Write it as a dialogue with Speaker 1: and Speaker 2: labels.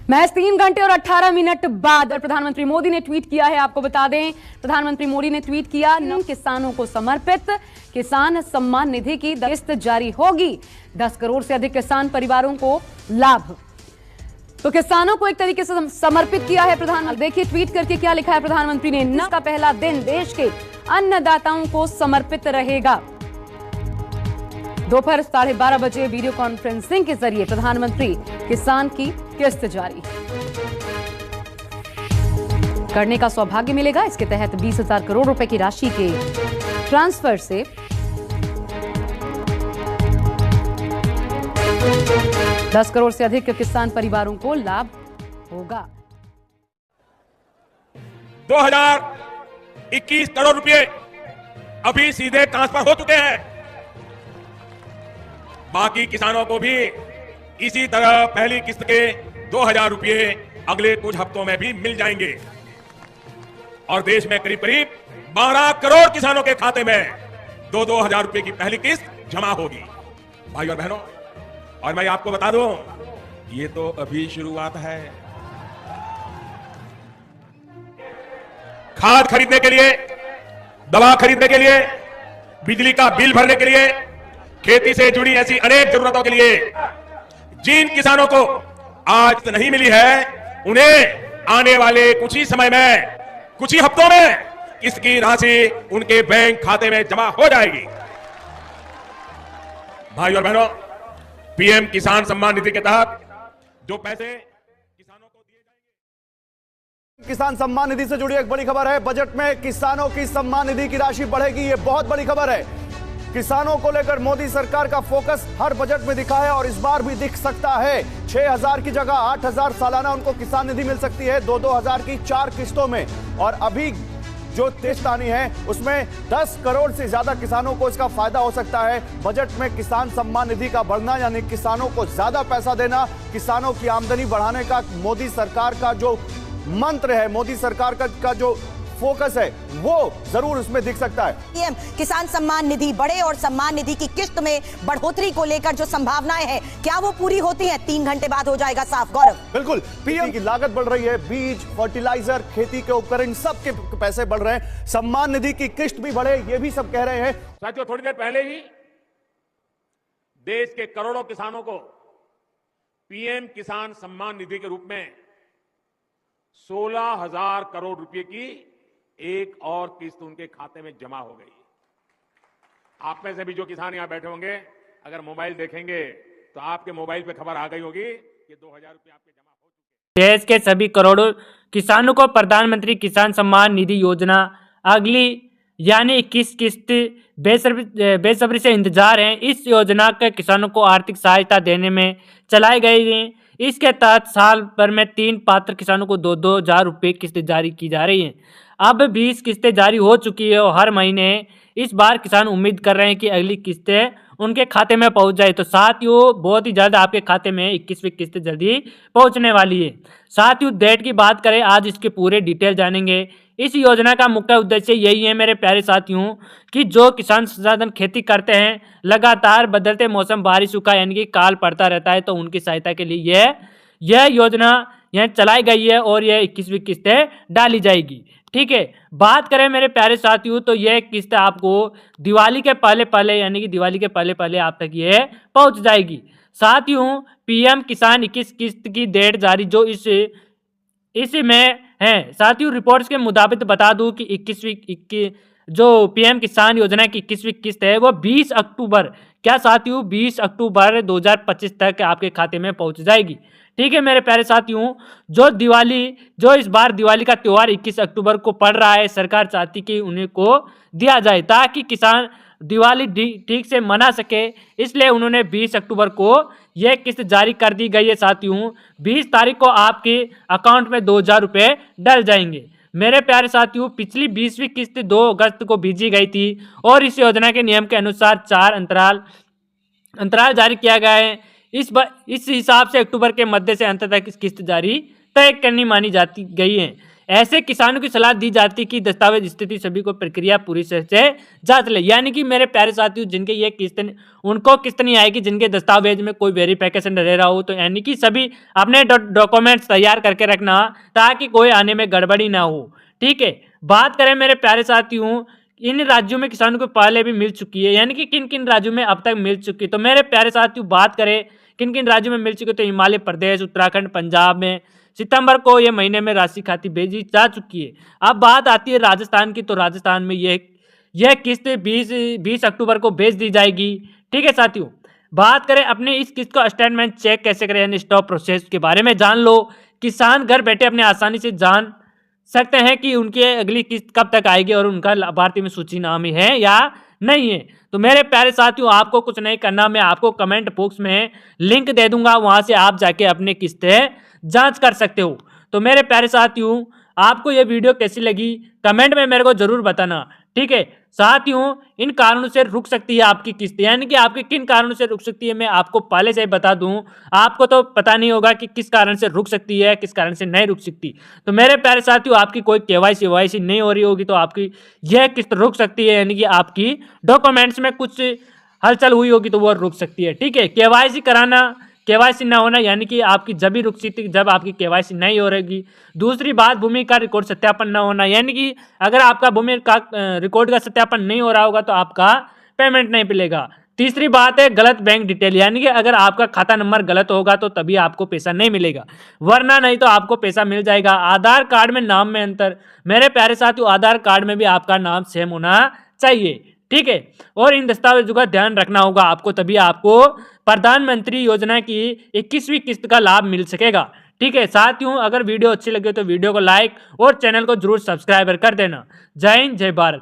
Speaker 1: महज 3 घंटे और 18 मिनट बाद प्रधानमंत्री मोदी ने ट्वीट किया है। आपको बता दें, प्रधानमंत्री मोदी ने ट्वीट किया, किसानों को समर्पित किसान सम्मान निधि की किस्त जारी होगी। 10 करोड़ से अधिक किसान परिवारों को लाभ। तो किसानों को एक तरीके से समर्पित किया है प्रधानमंत्री। देखिए ट्वीट करके क्या लिखा है प्रधानमंत्री ने। न का पहला दिन देश के अन्नदाताओं को समर्पित रहेगा। दोपहर 12:30 बजे वीडियो कॉन्फ्रेंसिंग के जरिए प्रधानमंत्री किसान की किस्त जारी करने का सौभाग्य मिलेगा। इसके तहत 20,000 करोड़ रुपए की राशि के ट्रांसफर से 10 करोड़ से अधिक किसान परिवारों को लाभ होगा।
Speaker 2: 2021 करोड़ रुपए अभी सीधे ट्रांसफर हो चुके हैं। बाकी किसानों को भी इसी तरह पहली किस्त के 2,000 रुपए अगले कुछ हफ्तों में भी मिल जाएंगे और देश में करीब करीब 12 करोड़ किसानों के खाते में 2-2 हजार रुपए की पहली किस्त जमा होगी। भाई और बहनों, और मैं आपको बता दूं, ये तो अभी शुरुआत है। खाद खरीदने के लिए, दवा खरीदने के लिए, बिजली का बिल भरने के लिए, खेती से जुड़ी ऐसी अनेक जरूरतों के लिए जिन किसानों को आज नहीं मिली है, उन्हें आने वाले कुछ ही समय में, कुछ ही हफ्तों में इसकी राशि उनके बैंक खाते में जमा हो जाएगी। भाई और बहनों, पीएम किसान सम्मान निधि के तहत जो पैसे किसानों को दिए जाएंगे।
Speaker 3: किसान सम्मान निधि से जुड़ी एक बड़ी खबर है। बजट में किसानों की सम्मान निधि की राशि बढ़ेगी। यह बहुत बड़ी खबर है। किसानों को लेकर मोदी सरकार का फोकस हर बजट में दिखा है और इस बार भी दिख सकता है। 6,000 की जगह 8,000 सालाना उनको किसान निधि मिल सकती है, 2-2 हजार की 4 किस्तों में। और अभी जो किस्त आनी है उसमें 10 करोड़ से ज्यादा किसानों को इसका फायदा हो सकता है। बजट में किसान सम्मान निधि का बढ़ना यानी किसानों को ज्यादा पैसा देना, किसानों की आमदनी बढ़ाने का मोदी सरकार का जो मंत्र है, मोदी सरकार का जो फोकस है, वो जरूर उसमें दिख सकता है।
Speaker 4: पीएम किसान सम्मान निधि बढ़े और सम्मान निधि की किस्त में बढ़ोतरी को लेकर जो संभावनाएं हैं, क्या वो पूरी होती हैं? 3 घंटे बाद हो जाएगा साफ। गौरव,
Speaker 3: बिल्कुल, पीएम की लागत बढ़ रही है, बीज, फर्टिलाइजर, खेती के उपकरण, सबके पैसे बढ़ रहे हैं। सम्मान निधि की किस्त भी बढ़े, ये भी सब कह रहे हैं।
Speaker 2: साथियों, थोड़ी देर पहले ही देश के करोड़ों किसानों को पीएम किसान सम्मान निधि के रूप में 16,000 करोड़ रुपए की एक और किस्त उनके खाते में जमा हो गई। आप में से भी जो किसान यहां बैठे होंगे, अगर मोबाइल देखेंगे तो आपके मोबाइल पे खबर आ गई होगी कि 2,000 रुपए आपके जमा हो चुके हैं।
Speaker 5: देश के सभी करोड़ों किसानों को प्रधानमंत्री किसान सम्मान निधि योजना अगली यानी 21 किस्त बेसब्री से इंतजार है। इस योजना के किसानों को आर्थिक सहायता देने में चलाई गई है। इसके तहत साल भर में 3 पात्र किसानों को 2-2 हजार रुपये किस्त जारी की जा रही है। अब 20 किस्तें जारी हो चुकी है और हर महीने इस बार किसान उम्मीद कर रहे हैं कि अगली किस्तें उनके खाते में पहुंच जाए। तो साथियों, बहुत ही ज़्यादा आपके खाते में 21वीं किस्त जल्दी पहुंचने वाली है। साथियों, डेट की बात करें, आज इसके पूरे डिटेल जानेंगे। इस योजना का मुख्य उद्देश्य यही है मेरे प्यारे साथियों कि जो किसान संसाधन खेती करते हैं, लगातार बदलते मौसम, बारिश, सूखा यानी कि काल पड़ता रहता है, तो उनकी सहायता के लिए यह योजना यहाँ चलाई गई है और यह 21वीं किस्तें डाली जाएगी। ठीक है, बात करें मेरे प्यारे साथियों, तो यह किस्त आपको दिवाली के पहले यानी कि दिवाली के पहले आप तक ये पहुंच जाएगी। साथियों, पीएम किसान 21 किस्त की डेट जारी जो इस में है। साथियों, रिपोर्ट्स के मुताबिक बता दूं कि 21वीं जो पीएम किसान योजना की 21वीं किस्त है वो 20 अक्टूबर, क्या साथियों, 20 अक्टूबर 2025 तक आपके खाते में पहुंच जाएगी। ठीक है मेरे प्यारे साथियों, जो इस बार दिवाली का त्यौहार 21 अक्टूबर को पड़ रहा है, सरकार चाहती कि उन्हें को दिया जाए ताकि किसान दिवाली ठीक से मना सके, इसलिए उन्होंने 20 अक्टूबर को यह किस्त जारी कर दी गई है। साथियों, 20 तारीख को आपके अकाउंट में 2,000 रुपये डल जाएंगे। मेरे प्यारे साथियों, पिछली 20वीं किस्त 2 अगस्त को भेजी गई थी और इस योजना के नियम के अनुसार 4 अंतराल जारी किया गया है। इस हिसाब से अक्टूबर के मध्य से अंत तक इस किस्त जारी तय करनी मानी जाती गई है। ऐसे किसानों की सलाह दी जाती कि दस्तावेज स्थिति सभी को प्रक्रिया पूरी से जांच ले। यानी कि मेरे प्यारे साथियों, जिनके ये किस्त उनको किस्त नहीं आएगी, जिनके दस्तावेज में कोई वेरिफिकेशन रह रहा हो, तो यानी कि सभी अपने डॉक्यूमेंट्स तैयार करके रखना ताकि कोई आने में गड़बड़ी ना हो। ठीक है, बात करें मेरे प्यारे साथियों, इन राज्यों में किसानों को पहले भी मिल चुकी है, यानी कि किन किन राज्यों में अब तक मिल चुकी है। तो मेरे प्यारे साथियों, बात करें किन किन राज्यों में मिल चुकी है, तो हिमाचल प्रदेश, उत्तराखंड, पंजाब में सितंबर को ये महीने में राशि खाती भेजी जा चुकी है। अब बात आती है राजस्थान की, तो राजस्थान में यह किस्त 20 अक्टूबर को भेज दी जाएगी। ठीक है साथियों, बात करें अपने इस किस्त का स्टेटमेंट चेक कैसे करें, यानी स्टॉप प्रोसेस के बारे में जान लो। किसान घर बैठे अपने आसानी से जान सकते हैं कि उनकी अगली किस्त कब तक आएगी और उनका लाभार्थी में सूची नाम है या नहीं है। तो मेरे प्यारे साथियों, आपको कुछ नहीं करना, मैं आपको कमेंट बॉक्स में लिंक दे दूंगा, वहां से आप जाके अपनी किस्तें जांच कर सकते हो। तो मेरे प्यारे साथियों, आपको यह वीडियो कैसी लगी कमेंट में मेरे को जरूर बताना। ठीक है साथियों, इन कारणों से रुक सकती है आपकी किस्त, यानी कि आपके किन कारणों से रुक सकती है मैं आपको पहले से ही बता दूं। आपको तो पता नहीं होगा कि किस कारण से रुक सकती है, किस कारण से नहीं रुक सकती। तो मेरे प्यारे साथियों, आपकी कोई केवाईसी नहीं हो रही होगी तो आपकी यह किस्त रुक सकती है, यानी कि आपकी डॉक्यूमेंट्स में कुछ हलचल हुई होगी तो वो रुक सकती है। ठीक है, केवाईसी ना होना यानी कि आपकी जब भी रुक सकती जब आपकी केवाईसी नहीं हो रहेगी। दूसरी बात, भूमि का रिकॉर्ड सत्यापन ना होना, यानी कि अगर आपका भूमि का रिकॉर्ड का सत्यापन नहीं हो रहा होगा तो आपका पेमेंट नहीं मिलेगा। तीसरी बात है गलत बैंक डिटेल, यानी कि अगर आपका खाता नंबर गलत होगा तो तभी आपको पैसा नहीं मिलेगा, वरना नहीं तो आपको पैसा मिल जाएगा। आधार कार्ड में नाम में अंतर, मेरे प्यारे साथियों, आधार कार्ड में भी आपका नाम सेम होना चाहिए। ठीक है, और इन दस्तावेजों का ध्यान रखना होगा आपको, तभी आपको प्रधानमंत्री योजना की 21वीं किस्त का लाभ मिल सकेगा। ठीक है साथियों, अगर वीडियो अच्छी लगे तो वीडियो को लाइक और चैनल को जरूर सब्सक्राइब कर देना। जय हिंद, जय भारत।